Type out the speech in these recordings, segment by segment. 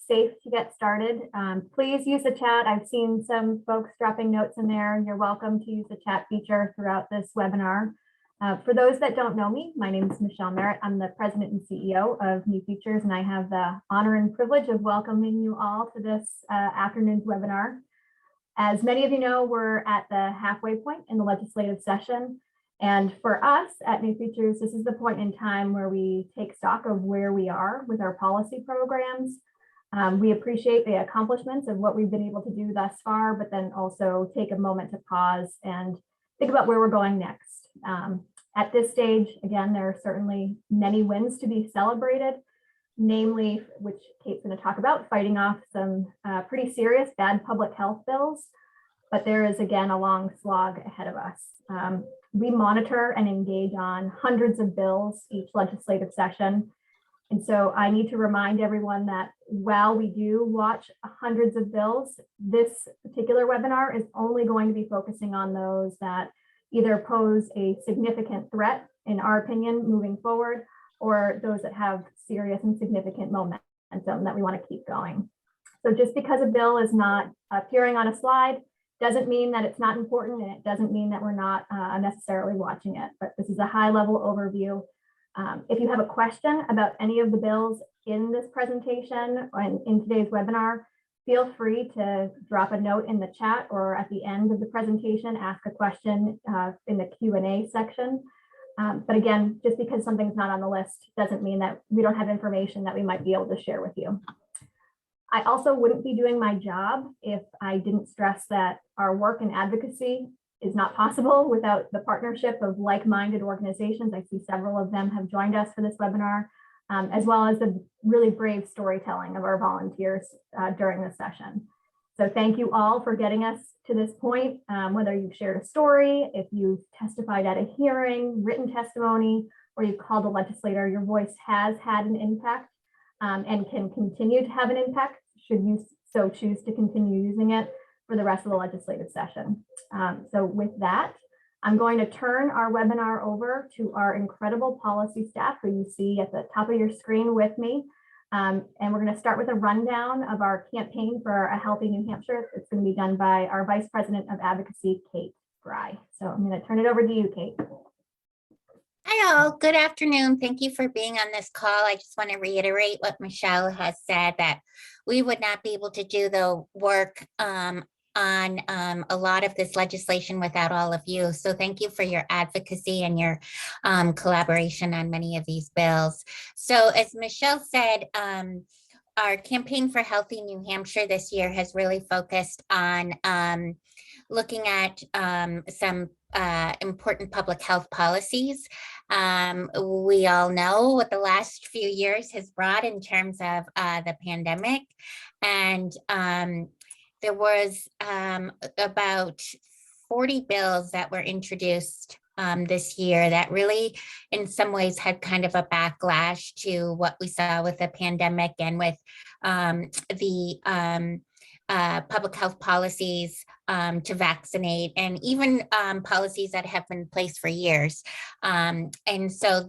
safe to get started. Please use the chat. I've seen some folks dropping notes in there. You're welcome to use the chat feature throughout this webinar. For those that don't know me, my name is Michelle Merritt. I'm the president and CEO of New Futures, and I have the honor and privilege of welcoming you all to this afternoon's webinar. As many of you know, we're at the halfway point in the legislative session. And for us at New Futures, this is the point in time where we take stock of where we are with our policy programs. We appreciate the accomplishments of what we've been able to do thus far, but then also take a moment to pause and think about where we're going next. At this stage, again, there are certainly many wins to be celebrated, namely, which Kate's going to talk about, fighting off some pretty serious bad public health bills. But there is, again, a long slog ahead of us. We monitor and engage on hundreds of bills each legislative session. And so I need to remind everyone that while we do watch hundreds of bills, this particular webinar is only going to be focusing on those that either pose a significant threat, in our opinion, moving forward, or those that have serious and significant momentum that we want to keep going. So just because a bill is not appearing on a slide doesn't mean that it's not important, and it doesn't mean that we're not necessarily watching it, but this is a high level overview. If you have a question about any of the bills in this presentation or in today's webinar, feel free to drop a note in the chat or at the end of the presentation, ask a question in the Q&A section. But again, just because something's not on the list doesn't mean that we don't have information that we might be able to share with you. I also wouldn't be doing my job if I didn't stress that our work in advocacy is not possible without the partnership of like-minded organizations. I see several of them have joined us for this webinar, as well as the really brave storytelling of our volunteers during this session. So thank you all for getting us to this point, whether you've shared a story, if you've testified at a hearing, written testimony, or you've called a legislator, your voice has had an impact and can continue to have an impact should you so choose to continue using it for the rest of the legislative session. So with that, I'm going to turn our webinar over to our incredible policy staff who you see at the top of your screen with me. And we're going to start with a rundown of our campaign for a Healthy New Hampshire. It's going to be done by our Vice President of Advocacy, Kate Fry. So I'm going to turn it over to you, Kate. Hi all, good afternoon. Thank you for being on this call. I just want to reiterate what Michelle has said, that we would not be able to do the work on a lot of this legislation without all of you. So thank you for your advocacy and your collaboration on many of these bills. So as Michelle said, our campaign for Healthy New Hampshire this year has really focused on looking at some important public health policies. We all know what the last few years has brought in terms of the pandemic, and there was about 40 bills that were introduced this year that really in some ways had kind of a backlash to what we saw with the pandemic and with the public health policies to vaccinate, and even policies that have been in place for years. And so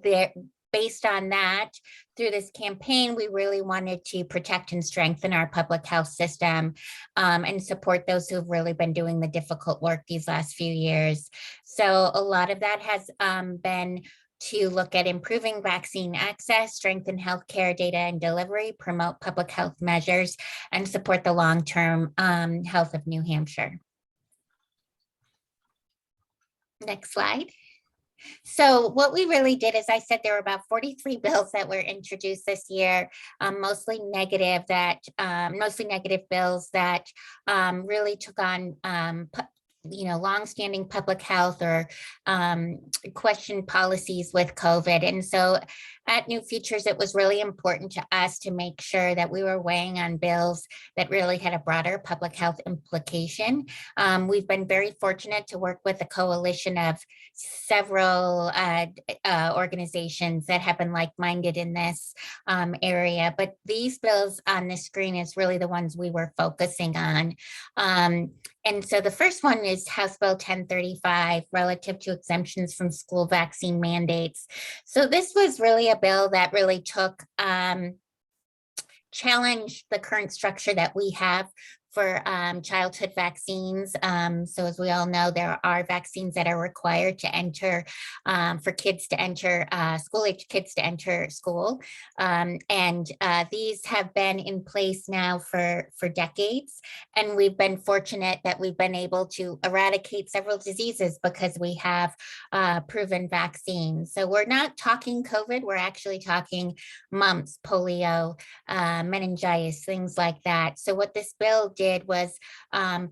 based on that, through this campaign, we really wanted to protect and strengthen our public health system and support those who've really been doing the difficult work these last few years. So a lot of that has been to look at improving vaccine access, strengthen healthcare data and delivery, promote public health measures, and support the long-term health of New Hampshire. Next slide. So what we really did, as I said, there were about 43 bills that were introduced this year, mostly negative bills that really took on longstanding public health or question policies with COVID. And so at New Futures, it was really important to us to make sure that we were weighing on bills that really had a broader public health implication. We've been very fortunate to work with a coalition of several organizations that have been like-minded in this area, but these bills on the screen is really the ones we were focusing on. And so the first one is House Bill 1035 relative to exemptions from school vaccine mandates. So this was really a bill that really took challenge the current structure that we have for childhood vaccines. So as we all know, there are vaccines that are required to enter for kids to enter school-age kids to enter school. And these have been in place now for decades. And we've been fortunate that we've been able to eradicate several diseases because we have proven vaccines. So we're not talking COVID, we're actually talking mumps, polio, meningitis, things like that. So what this bill did was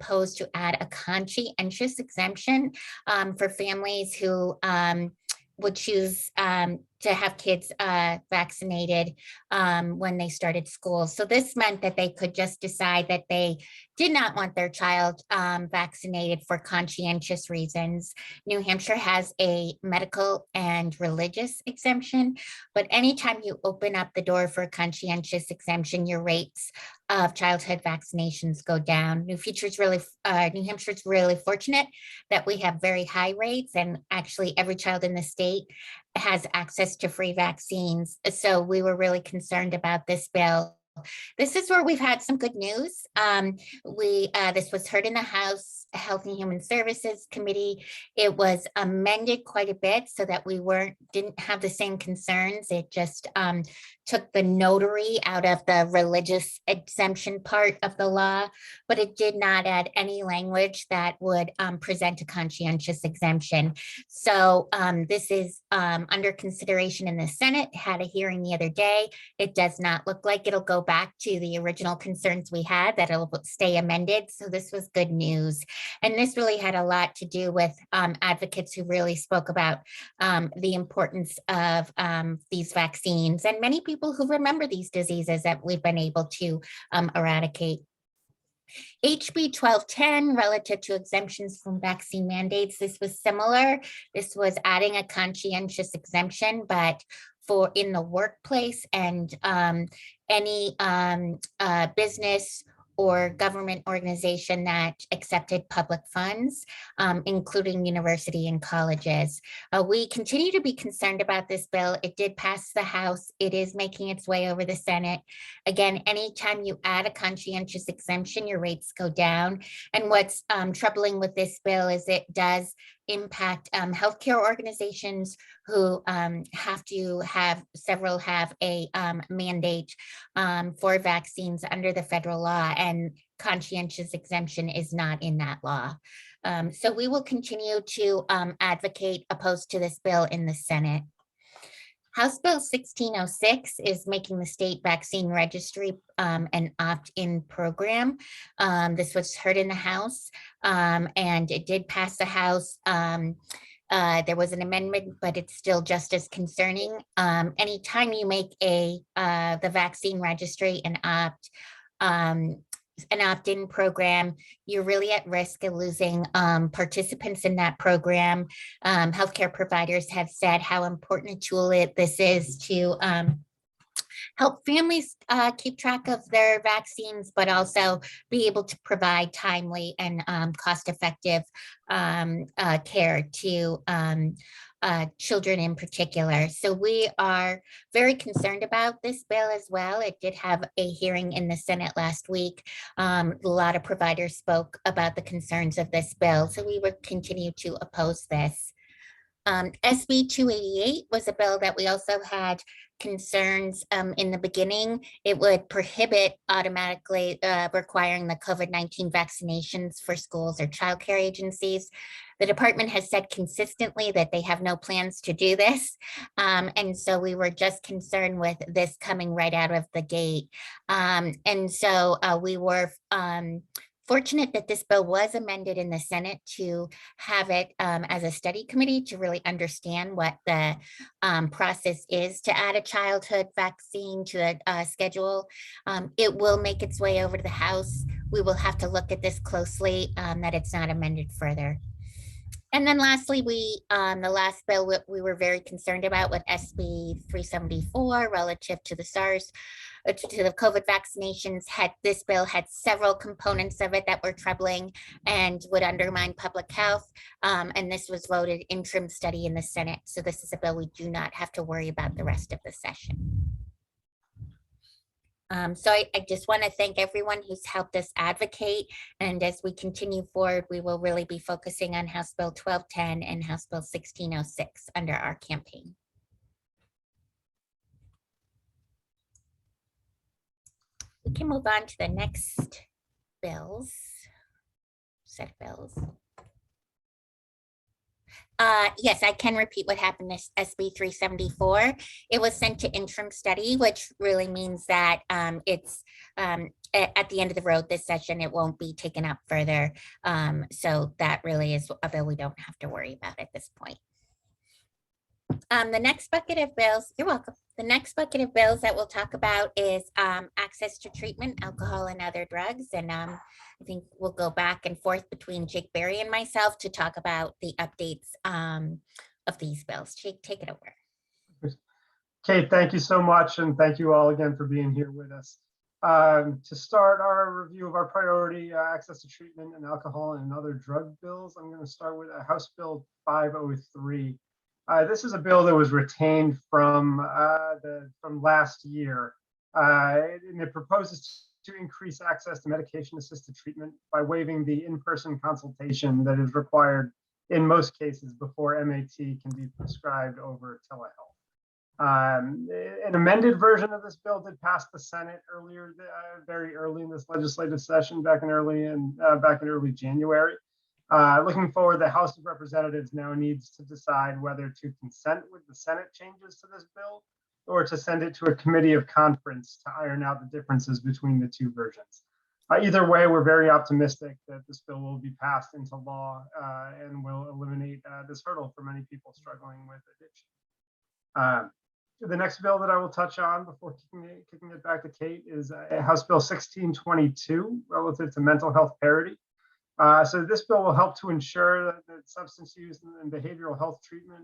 pose to add a conscientious exemption for families who would choose to have kids vaccinated when they started school. So this meant that they could just decide that they did not want their child vaccinated for conscientious reasons. New Hampshire has a medical and religious exemption, but anytime you open up the door for a conscientious exemption, your rates of childhood vaccinations go down. New Hampshire's really fortunate that we have very high rates, and actually every child in the state has access to free vaccines. So we were really concerned about this bill. This is where we've had some good news. This was heard in the House Health and Human Services Committee. It was amended quite a bit so that we didn't have the same concerns. It just took the notary out of the religious exemption part of the law, but it did not add any language that would present a conscientious exemption. So this is under consideration in the Senate, had a hearing the other day. It does not look like it'll go back to the original concerns we had, that it'll stay amended. So this was good news. And this really had a lot to do with advocates who really spoke about the importance of these vaccines, and many people who remember these diseases that we've been able to eradicate. HB 1210 relative to exemptions from vaccine mandates, this was similar. This was adding a conscientious exemption, but for in the workplace and any business or government organization that accepted public funds, including university and colleges. We continue to be concerned about this bill. It did pass the House. It is making its way over the Senate. Again, anytime you add a conscientious exemption, your rates go down. And what's troubling with this bill is it does impact healthcare organizations who several have a mandate for vaccines under the federal law, and conscientious exemption is not in that law. So we will continue to advocate opposed to this bill in the Senate. House Bill 1606 is making the state vaccine registry an opt-in program. This was heard in the House, and it did pass the House. There was an amendment, but it's still just as concerning. Anytime you make the vaccine registry an opt-in program, you're really at risk of losing participants in that program. Healthcare providers have said how important a tool this is to help families keep track of their vaccines, but also be able to provide timely and cost-effective care to children in particular. So we are very concerned about this bill as well. It did have a hearing in the Senate last week. A lot of providers spoke about the concerns of this bill, so we will continue to oppose this. SB 288 was a bill that we also had concerns in the beginning. It would prohibit automatically requiring the COVID-19 vaccinations for schools or childcare agencies. The department has said consistently that they have no plans to do this. And so we were just concerned with this coming right out of the gate. And so we were fortunate that this bill was amended in the Senate to have it as a study committee to really understand what the process is to add a childhood vaccine to a schedule. It will make its way over to the House. We will have to look at this closely, that it's not amended further. And then lastly, the last bill we were very concerned about with SB 374 relative to the to the COVID vaccinations. This bill had several components of it that were troubling and would undermine public health. And this was voted interim study in the Senate. So this is a bill we do not have to worry about the rest of the session. So I just want to thank everyone who's helped us advocate. And as we continue forward, we will really be focusing on House Bill 1210 and House Bill 1606 under our campaign. We can move on to the next bills, set of bills. Yes, I can repeat what happened to SB 374. It was sent to interim study, which really means that it's at the end of the road this session, it won't be taken up further. So that really is a bill we don't have to worry about at this point. The next bucket of bills, you're welcome. The next bucket of bills that we'll talk about is access to treatment, alcohol, and other drugs. And I think we'll go back and forth between Jake Berry and myself to talk about the updates of these bills. Jake, take it over. Kate, thank you so much. And thank you all again for being here with us. To start our review of our priority access to treatment and alcohol and other drug bills, I'm going to start with House Bill 503. This is a bill that was retained from last year, and it proposes to increase access to medication-assisted treatment by waiving the in-person consultation that is required in most cases before MAT can be prescribed over telehealth. An amended version of this bill did pass the Senate earlier, very early in this legislative session, back in early January. Looking forward, the House of Representatives now needs to decide whether to consent with the Senate changes to this bill or to send it to a committee of conference to iron out the differences between the two versions. Either way, we're very optimistic that this bill will be passed into law and will eliminate this hurdle for many people struggling with addiction. The next bill that I will touch on before kicking it back to Kate is House Bill 1622 relative to mental health parity. So this bill will help to ensure that substance use and behavioral health treatment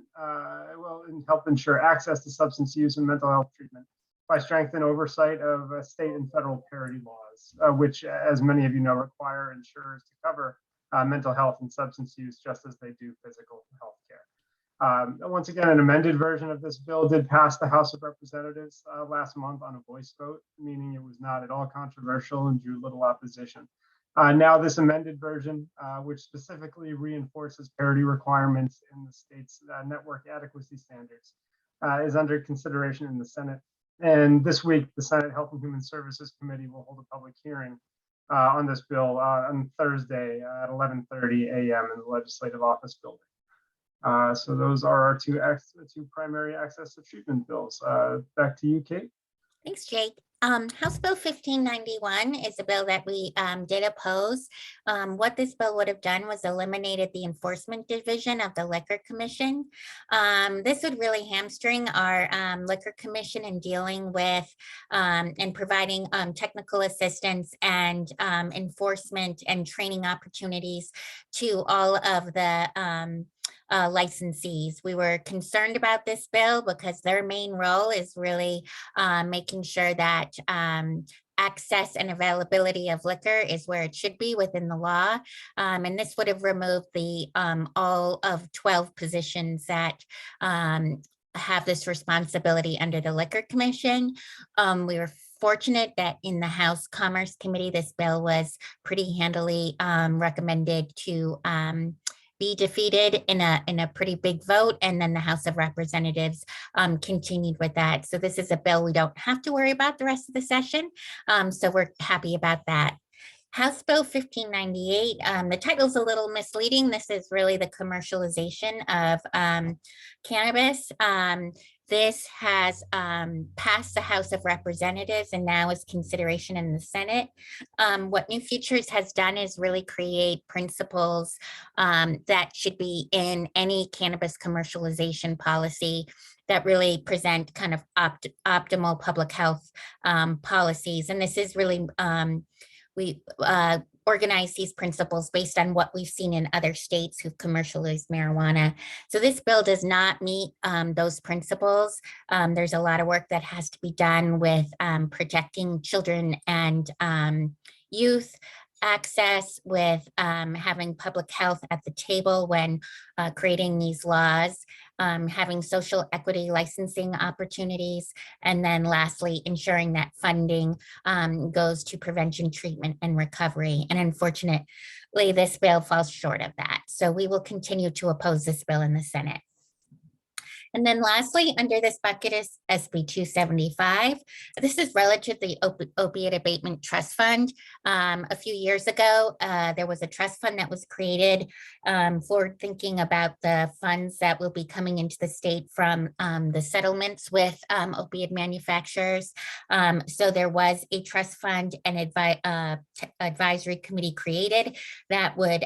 will help ensure access to substance use and mental health treatment by strengthening oversight of state and federal parity laws, which, as many of you know, require insurers to cover mental health and substance use just as they do physical health care. Once again, an amended version of this bill did pass the House of Representatives last month on a voice vote, meaning it was not at all controversial and drew little opposition. Now this amended version, which specifically reinforces parity requirements in the state's network adequacy standards, is under consideration in the Senate. And this week, the Senate Health and Human Services Committee will hold a public hearing on this bill on Thursday at 11:30 a.m. in the Legislative Office Building. So those are our two primary access to treatment bills. Back to you, Kate. Thanks, Jake. House Bill 1591 is a bill that we did oppose. What this bill would have done was eliminated the enforcement division of the Liquor Commission. This would really hamstring our Liquor Commission in dealing with and providing technical assistance and enforcement and training opportunities to all of the licensees. We were concerned about this bill because their main role is really making sure that access and availability of liquor is where it should be within the law. And this would have removed the all of 12 positions that have this responsibility under the Liquor Commission. We were fortunate that in the House Commerce Committee, this bill was pretty handily recommended to be defeated in a pretty big vote, and then the House of Representatives continued with that. So this is a bill we don't have to worry about the rest of the session. So we're happy about that. House Bill 1598, the title's a little misleading. This is really the commercialization of cannabis. This has passed the House of Representatives and now is consideration in the Senate. What New Futures has done is really create principles that should be in any cannabis commercialization policy that really present kind of optimal public health policies. And this is really, we organize these principles based on what we've seen in other states who've commercialized marijuana. So this bill does not meet those principles. There's a lot of work that has to be done with protecting children and youth. access, with having public health at the table when creating these laws, having social equity licensing opportunities, and then lastly, ensuring that funding goes to prevention, treatment, and recovery. And unfortunately, this bill falls short of that. So we will continue to oppose this bill in the Senate. And then lastly, under this bucket is SB 275. This is relative to the Opiate Abatement Trust Fund. A few years ago, there was a trust fund that was created for thinking about the funds that will be coming into the state from the settlements with opiate manufacturers. So there was a trust fund and advisory committee created that would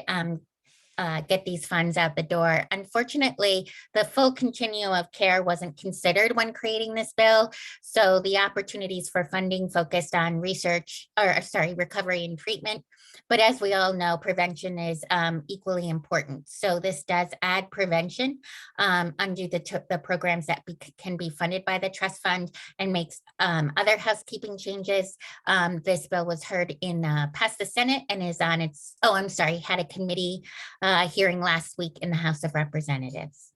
get these funds out the door. Unfortunately, the full continuum of care wasn't considered when creating this bill. So the opportunities for funding focused on recovery and treatment. But as we all know, prevention is equally important. So this does add prevention under the programs that can be funded by the trust fund, and makes other housekeeping changes. This bill was heard in past the Senate and is on its, had a committee hearing last week in the House of Representatives.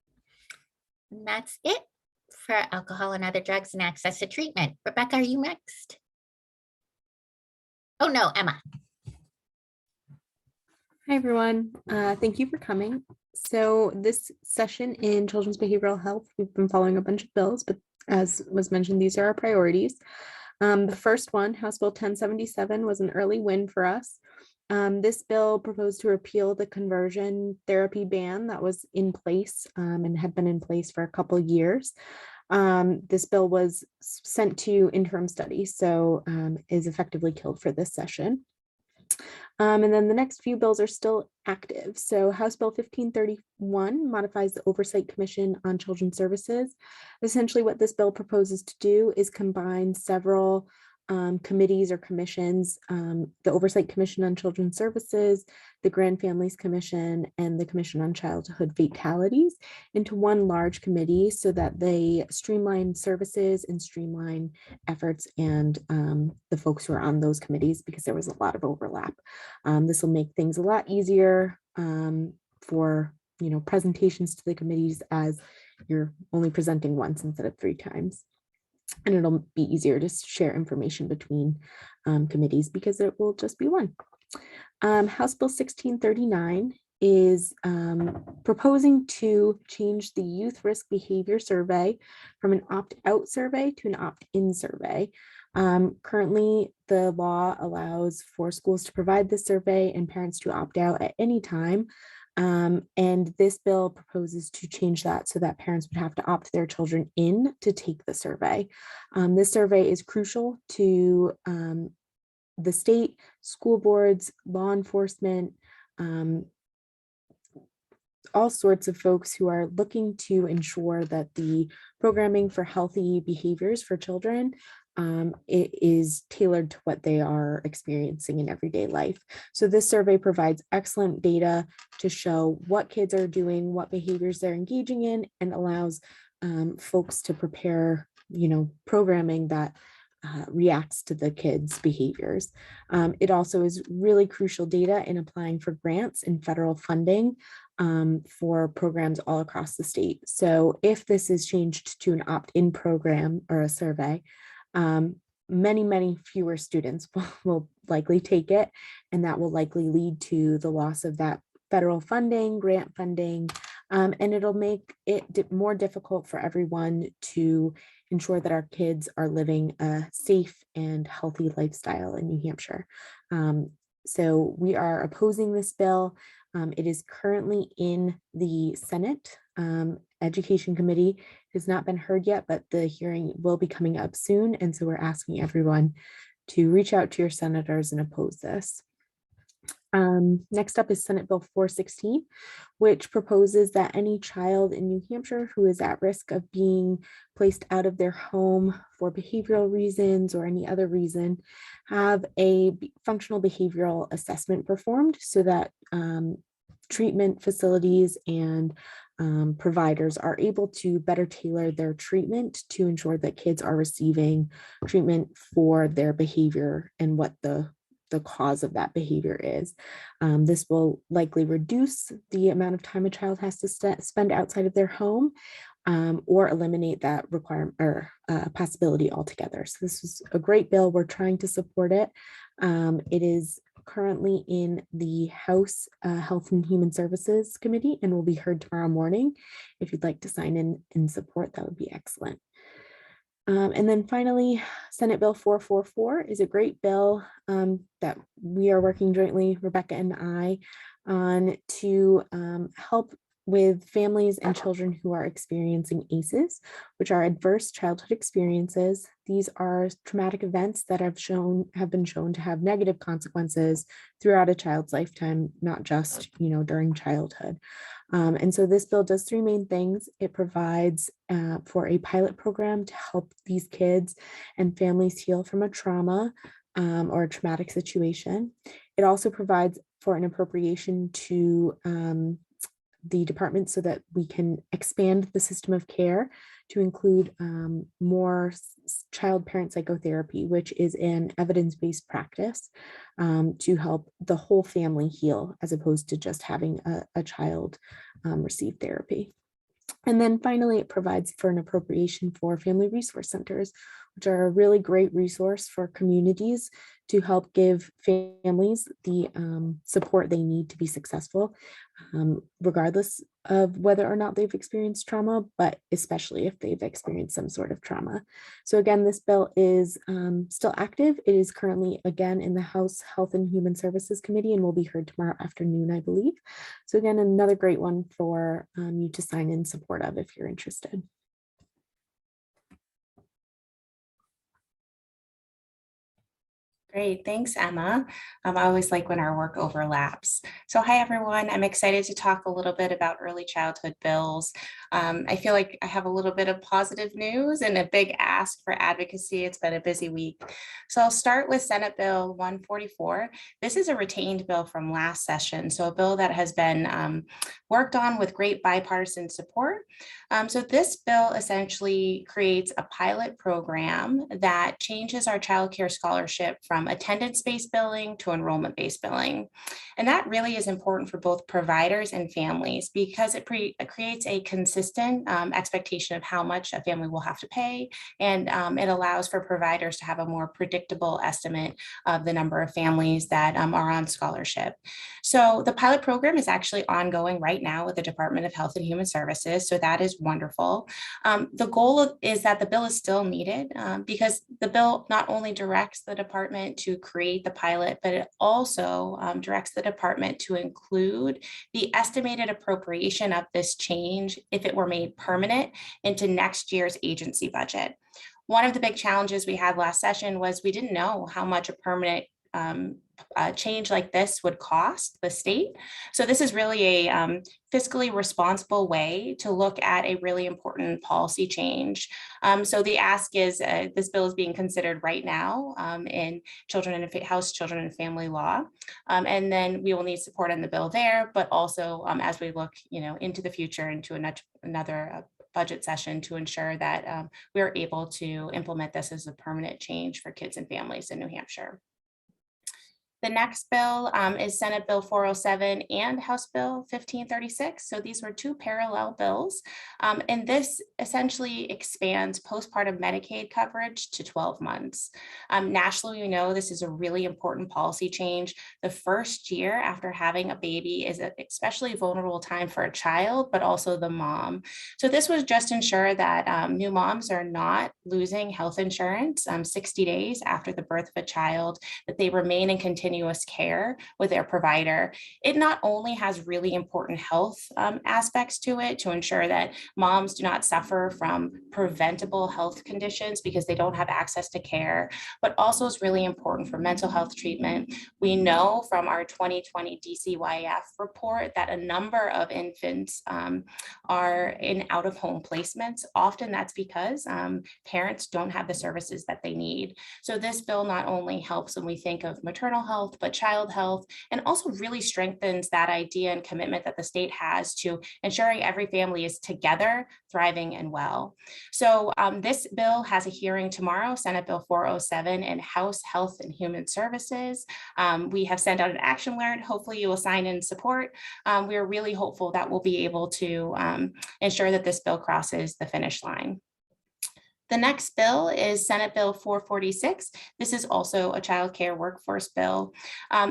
And that's it for alcohol and other drugs and access to treatment. Rebecca, are you next? Oh no, Emma. Hi, everyone. Thank you for coming. So this session in children's behavioral health, we've been following a bunch of bills, but as was mentioned, these are our priorities. The first one, House Bill 1077, was an early win for us. This bill proposed to repeal the conversion therapy ban that was in place and had been in place for a couple of years. This bill was sent to interim study, so is effectively killed for this session. And then the next few bills are still active. So House Bill 1531 modifies the Oversight Commission on Children's Services. Essentially what this bill proposes to do is combine several committees or commissions, the Oversight Commission on Children's Services, the Grand Families Commission, and the Commission on Childhood Fatalities into one large committee so that they streamline services and streamline efforts and the folks who are on those committees, because there was a lot of overlap. This will make things a lot easier for presentations to the committees, as you're only presenting once instead of 3 times. And it'll be easier to share information between committees because it will just be one. House Bill 1639 is proposing to change the Youth Risk Behavior Survey from an opt-out survey to an opt-in survey. Currently, the law allows for schools to provide this survey and parents to opt out at any time. And this bill proposes to change that so that parents would have to opt their children in to take the survey. This survey is crucial to the state, school boards, law enforcement, all sorts of folks who are looking to ensure that the programming for healthy behaviors for children it is tailored to what they are experiencing in everyday life. So this survey provides excellent data to show what kids are doing, what behaviors they're engaging in, and allows folks to prepare, programming that reacts to the kids' behaviors. It also is really crucial data in applying for grants and federal funding for programs all across the state. So if this is changed to an opt-in program or a survey, many fewer students will likely take it, and that will likely lead to the loss of that federal funding, grant funding, and it'll make it more difficult for everyone to ensure that our kids are living a safe and healthy lifestyle in New Hampshire. So we are opposing this bill. It is currently in the Senate. Education Committee has not been heard yet, but the hearing will be coming up soon. And so we're asking everyone to reach out to your senators and oppose this. Next up is Senate Bill 416, which proposes that any child in New Hampshire who is at risk of being placed out of their home for behavioral reasons or any other reason have a functional behavioral assessment performed so that treatment facilities and providers are able to better tailor their treatment to ensure that kids are receiving treatment for their behavior and what the the cause of that behavior is. This will likely reduce the amount of time a child has to spend outside of their home, or eliminate that requirement or possibility altogether. So this is a great bill. We're trying to support it. It is currently in the House Health and Human Services Committee and will be heard tomorrow morning. If you'd like to sign in and support, that would be excellent. And then finally, Senate Bill 444 is a great bill that we are working jointly, Rebecca and I, on to help with families and children who are experiencing ACEs, which are adverse childhood experiences. These are traumatic events that have been shown to have negative consequences throughout a child's lifetime, not just during childhood. And so this bill does three main things. It provides for a pilot program to help these kids and families heal from a trauma or a traumatic situation. It also provides for an appropriation to the department so that we can expand the system of care to include more child-parent psychotherapy, which is an evidence-based practice to help the whole family heal, as opposed to just having a child receive therapy. And then finally, it provides for an appropriation for family resource centers, which are a really great resource for communities to help give families the support they need to be successful, regardless of whether or not they've experienced trauma, but especially if they've experienced some sort of trauma. So again, this bill is still active. It is currently, again, in the House Health and Human Services Committee and will be heard tomorrow afternoon, I believe. So again, another great one for you to sign in support of if you're interested. Great, thanks, Emma. I always like when our work overlaps. So hi, everyone. I'm excited to talk a little bit about early childhood bills. I feel like I have a little bit of positive news and a big ask for advocacy. It's been a busy week. So I'll start with Senate Bill 144. This is a retained bill from last session, so a bill that has been worked on with great bipartisan support. So this bill essentially creates a pilot program that changes our child care scholarship from attendance-based billing to enrollment-based billing. And that really is important for both providers and families because it creates a consistent expectation of how much a family will have to pay. And it allows for providers to have a more predictable estimate of the number of families that are on scholarship. So the pilot program is actually ongoing right now with the Department of Health and Human Services. So that is wonderful. The goal is that the bill is still needed because the bill not only directs the department to create the pilot, but it also directs the department to include the estimated appropriation of this change if it were made permanent into next year's agency budget. One of the big challenges we had last session was we didn't know how much a permanent change like this would cost the state. So this is really a fiscally responsible way to look at a really important policy change. So the ask is this bill is being considered right now in House Children and Family Law. And then we will need support on the bill there, but also as we look into the future into another budget session to ensure that we're able to implement this as a permanent change for kids and families in New Hampshire. The next bill is Senate Bill 407 and House Bill 1536. So these were two parallel bills. And this essentially expands postpartum Medicaid coverage to 12 months. Nationally, we know this is a really important policy change. The first year after having a baby is an especially vulnerable time for a child, but also the mom. So this was just ensure that new moms are not losing health insurance 60 days after the birth of a child, that they remain in continuous care with their provider. It not only has really important health aspects to it to ensure that moms do not suffer from preventable health conditions because they don't have access to care, but also is really important for mental health treatment. We know from our 2020 DCYF report that a number of infants are in out-of-home placements. Often that's because parents don't have the services that they need. So this bill not only helps when we think of maternal health, health, but child health, and also really strengthens that idea and commitment that the state has to ensuring every family is together, thriving, and well. So this bill has a hearing tomorrow, Senate Bill 407 in House Health and Human Services. We have sent out an action alert. Hopefully you will sign in support. We are really hopeful that we'll be able to ensure that this bill crosses the finish line. The next bill is Senate Bill 446. This is also a child care workforce bill.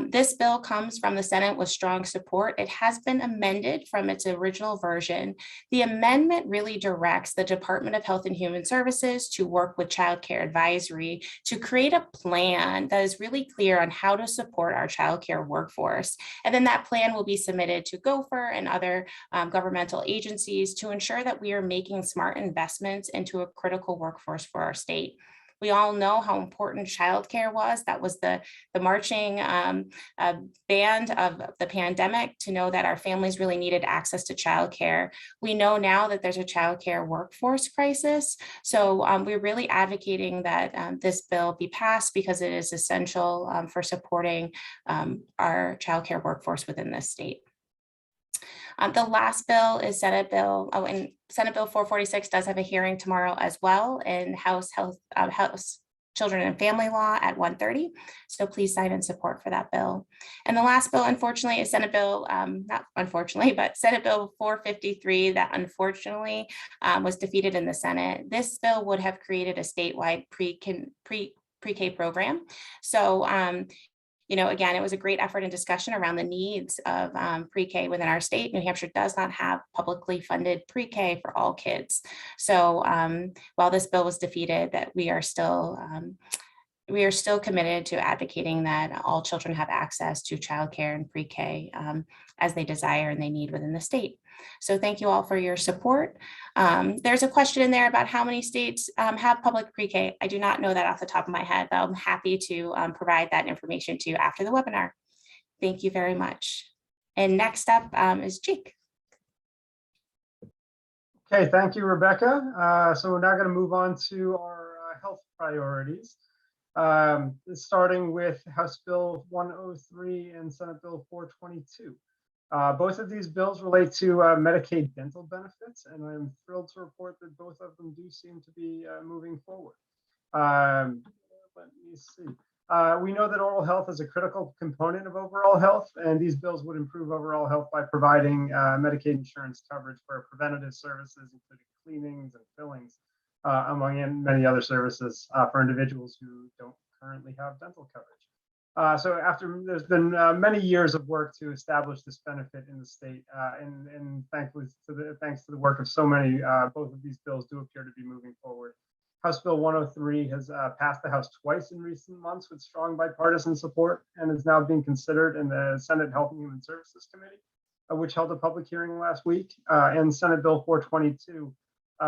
This bill comes from the Senate with strong support. It has been amended from its original version. The amendment really directs the Department of Health and Human Services to work with Child Care Advisory to create a plan that is really clear on how to support our child care workforce. And then that plan will be submitted to Gopher and other governmental agencies to ensure that we are making smart investments into a critical workforce for our state. We all know how important childcare was. That was the marching band of the pandemic, to know that our families really needed access to childcare. We know now that there's a childcare workforce crisis. So we're really advocating that this bill be passed because it is essential for supporting our childcare workforce within this state. The last bill is Senate Bill 446 does have a hearing tomorrow as well in House Children and Family Law at 1:30. So please sign in support for that bill. And the last bill, unfortunately, is Senate Bill, not unfortunately, but Senate Bill 453 that unfortunately was defeated in the Senate. This bill would have created a statewide pre-K program. So again, it was a great effort and discussion around the needs of pre-K within our state. New Hampshire does not have publicly funded pre-K for all kids. So while this bill was defeated, that we are still committed to advocating that all children have access to childcare and pre-K as they desire and they need within the state. So thank you all for your support. There's a question in there about how many states have public pre-K. I do not know that off the top of my head, but I'm happy to provide that information to you after the webinar. Thank you very much. And next up is Jake. Okay, thank you, Rebecca. So we're now going to move on to our health priorities. Starting with House Bill 103 and Senate Bill 422. Both of these bills relate to Medicaid dental benefits, and I'm thrilled to report that both of them do seem to be moving forward. Let me see. We know that oral health is a critical component of overall health, and these bills would improve overall health by providing Medicaid insurance coverage for preventative services, including cleanings and fillings, among many other services for individuals who don't currently have dental coverage. So after there's been many years of work to establish this benefit in the state, and thanks to the work of so many, both of these bills do appear to be moving forward. House Bill 103 has passed the House twice in recent months with strong bipartisan support, and is now being considered in the Senate Health and Human Services Committee, which held a public hearing last week. And Senate Bill 422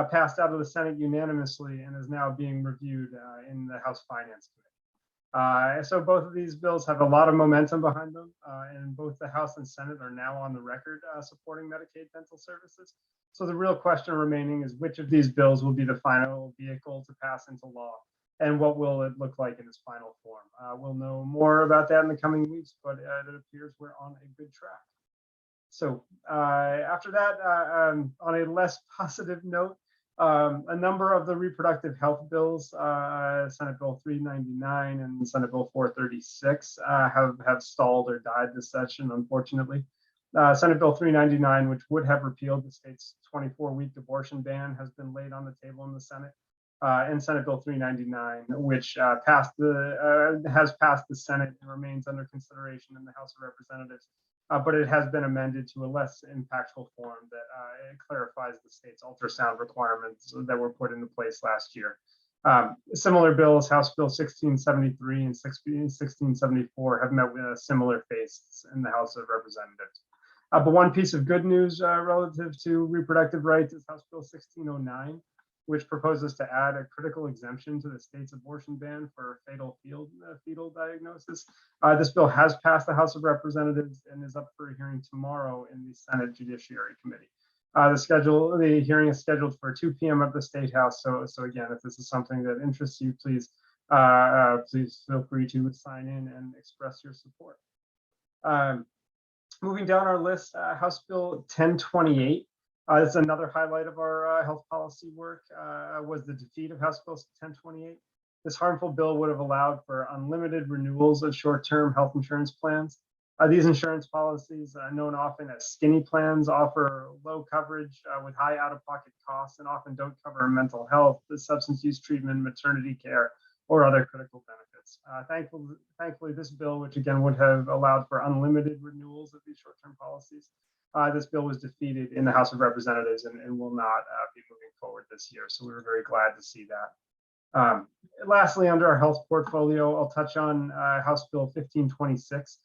passed out of the Senate unanimously and is now being reviewed in the House Finance Committee. So both of these bills have a lot of momentum behind them, and both the House and Senate are now on the record supporting Medicaid dental services. So the real question remaining is which of these bills will be the final vehicle to pass into law, and what will it look like in its final form? We'll know more about that in the coming weeks, but it appears we're on a good track. So after that, on a less positive note, a number of the reproductive health bills, Senate Bill 399 and Senate Bill 436, have stalled or died this session, unfortunately. Senate Bill 399, which would have repealed the state's 24-week abortion ban, has been laid on the table in the Senate. And Senate Bill 399, which has passed the Senate and remains under consideration in the House of Representatives. But it has been amended to a less impactful form that it clarifies the state's ultrasound requirements that were put into place last year. Similar bills, House Bill 1673 and 1674, have met with a similar fates in the House of Representatives. But one piece of good news relative to reproductive rights is House Bill 1609, which proposes to add a critical exemption to the state's abortion ban for fetal diagnosis. This bill has passed the House of Representatives and is up for a hearing tomorrow in the Senate Judiciary Committee. The hearing is scheduled for 2 p.m. at the State House. So again, if this is something that interests you, please please feel free to sign in and express your support. Moving down our list, House Bill 1028. This is another highlight of our health policy work, was the defeat of House Bill 1028. This harmful bill would have allowed for unlimited renewals of short-term health insurance plans. These insurance policies, known often as skinny plans, offer low coverage with high out-of-pocket costs and often don't cover mental health, substance use treatment, maternity care, or other critical benefits. Thankfully, this bill, which again would have allowed for unlimited renewals of these short-term policies, this bill was defeated in the House of Representatives and will not be moving forward this year. So we were very glad to see that. Lastly, under our health portfolio, I'll touch on House Bill 1526.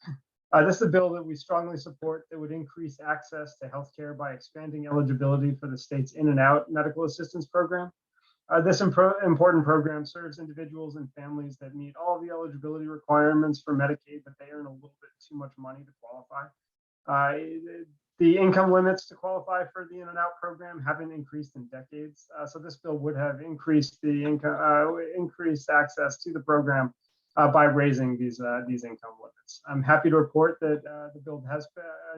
This is a bill that we strongly support that would increase access to healthcare by expanding eligibility for the state's in and out medical assistance program. This important program serves individuals and families that meet all the eligibility requirements for Medicaid, but they earn a little bit too much money to qualify. The income limits to qualify for the in and out program haven't increased in decades. So this bill would have increased the income, increased access to the program by raising these income limits. I'm happy to report that the bill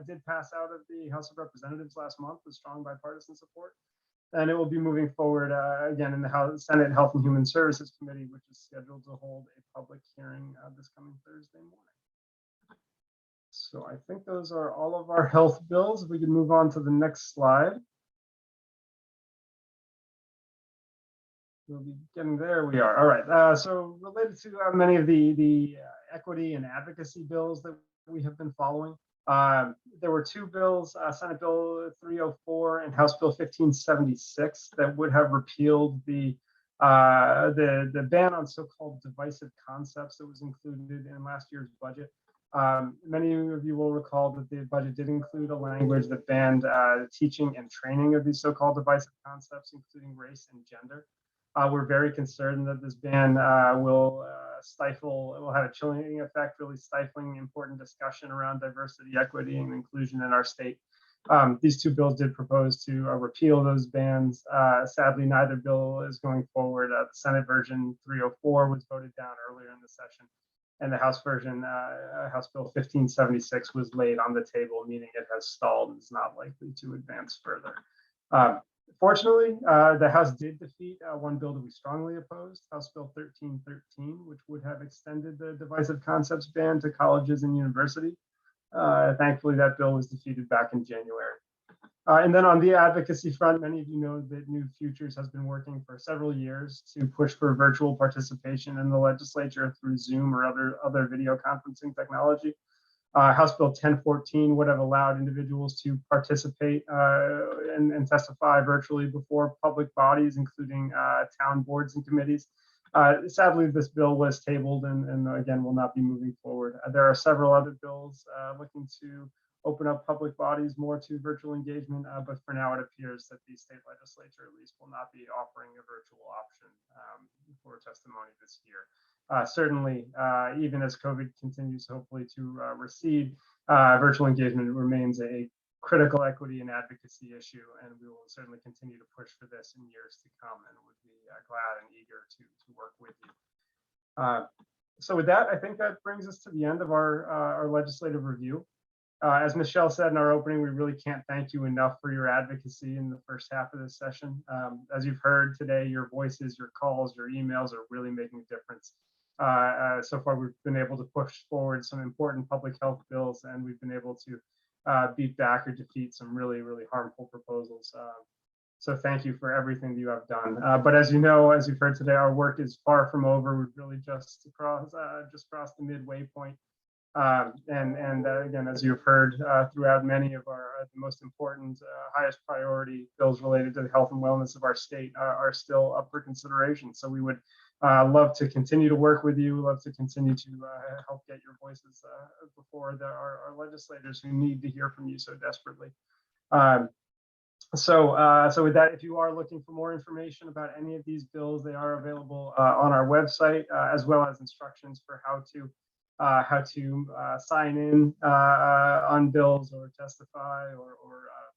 did pass out of the House of Representatives last month with strong bipartisan support. And it will be moving forward again in the Senate Health and Human Services Committee, which is scheduled to hold a public hearing this coming Thursday morning. So I think those are all of our health bills. If we can move on to the next slide. We'll be getting there. We are. All right. So related to many of the equity and advocacy bills that we have been following, there were two bills, Senate Bill 304 and House Bill 1576, that would have repealed the ban on so-called divisive concepts that was included in last year's budget. Many of you will recall that the budget did include a language that banned teaching and training of these so-called divisive concepts, including race and gender. We're very concerned that this ban will have a chilling effect, really stifling important discussion around diversity, equity, and inclusion in our state. These two bills did propose to repeal those bans. Sadly, neither bill is going forward. The Senate version 304 was voted down earlier in the session, and the House version, House Bill 1576, was laid on the table, meaning it has stalled and is not likely to advance further. Fortunately, the House did defeat one bill that we strongly opposed, House Bill 1313, which would have extended the divisive concepts ban to colleges and universities. Thankfully, that bill was defeated back in January. And then on the advocacy front, many of you know that New Futures has been working for several years to push for virtual participation in the legislature through Zoom or other video conferencing technology. House Bill 1014 would have allowed individuals to participate and testify virtually before public bodies, including town boards and committees. Sadly, this bill was tabled and again will not be moving forward. There are several other bills looking to open up public bodies more to virtual engagement, but for now it appears that the state legislature at least will not be offering a virtual option for testimony this year. Certainly, even as COVID continues hopefully to recede, virtual engagement remains a critical equity and advocacy issue, and we will certainly continue to push for this in years to come, and would be glad and eager to work with you. So with that, I think that brings us to the end of our legislative review. As Michelle said in our opening, we really can't thank you enough for your advocacy in the first half of this session. As you've heard today, your voices, your calls, your emails are really making a difference. So far, we've been able to push forward some important public health bills, and we've been able to beat back or defeat some really, really harmful proposals. So thank you for everything that you have done. But as you know, as you've heard today, our work is far from over. We've really just crossed the midway point. Again, as you've heard throughout many of our the most important, highest priority bills related to the health and wellness of our state are still up for consideration. So we would love to continue to work with you, love to continue to help get your voices before our legislators who need to hear from you so desperately. So with that, if you are looking for more information about any of these bills, they are available on our website, as well as instructions for how to sign in on bills or testify or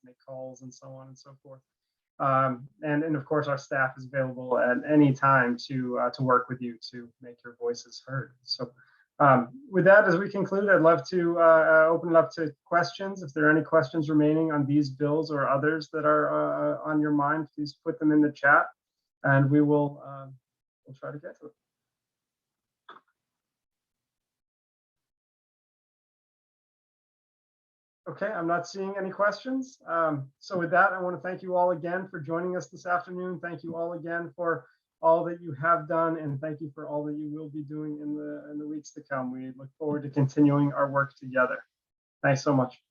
make calls and so on and so forth. And of course, our staff is available at any time to work with you to make your voices heard. So with that, as we conclude, I'd love to open it up to questions. If there are any questions remaining on these bills or others that are on your mind, please put them in the chat, and we'll try to get to them. Okay, I'm not seeing any questions. So with that, I want to thank you all again for joining us this afternoon. Thank you all again for all that you have done, and thank you for all that you will be doing in the weeks to come. We look forward to continuing our work together. Thanks so much.